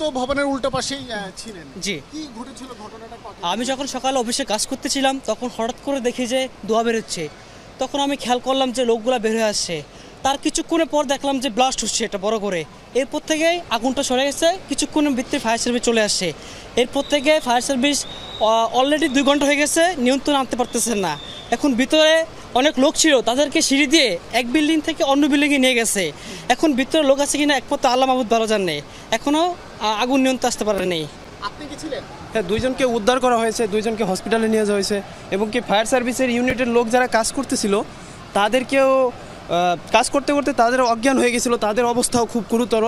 তো ভবনের উল্টো পাশেই ছিলেন। জি, কি ঘটেছিল ঘটনাটা? আমি যখন সকালে অফিসে কাজ করতেছিলাম তখন হঠাৎ করে দেখি যে ধোঁয়া বেরোচ্ছে। তখন আমি খেয়াল করলাম যে লোকগুলা বের হয়ে আসছে। তার কিছুক্ষণের পর দেখলাম যে ব্লাস্ট হচ্ছে এটা বড় করে। এরপর থেকে আগুনটা সরে গেছে, কিছুক্ষণের ভিতরে ফায়ার সার্ভিস চলে আসছে। এরপর থেকে ফায়ার সার্ভিস অলরেডি 2 ঘন্টা হয়ে গেছে, নিয়ন্ত্রণ আনতে পারতেছেন না। এখন ভিতরে অনেক লোক ছিল, তাদেরকে সিঁড়ি দিয়ে এক বিল্ডিং থেকে অন্য বিল্ডিংয়ে নিয়ে গেছে। এখন ভিতরে লোক আছে কিনা একমাত্র আল্লাহ মাহবুদ ভালো জানে। এখনও আগুন নিয়ন্ত্রণ আসতে পারেনি। আপনি কি ছিলেন? হ্যাঁ, 2 জনকে উদ্ধার করা হয়েছে, 2 জনকে হসপিটালে নিয়ে যাওয়া হয়েছে এবং কি ফায়ার সার্ভিসের ইউনিটের লোক যারা কাজ করতেছিল তাদেরকেও কাজ করতে করতে তাদের অজ্ঞান হয়ে গেছিলো, তাদের অবস্থাও খুব গুরুতর।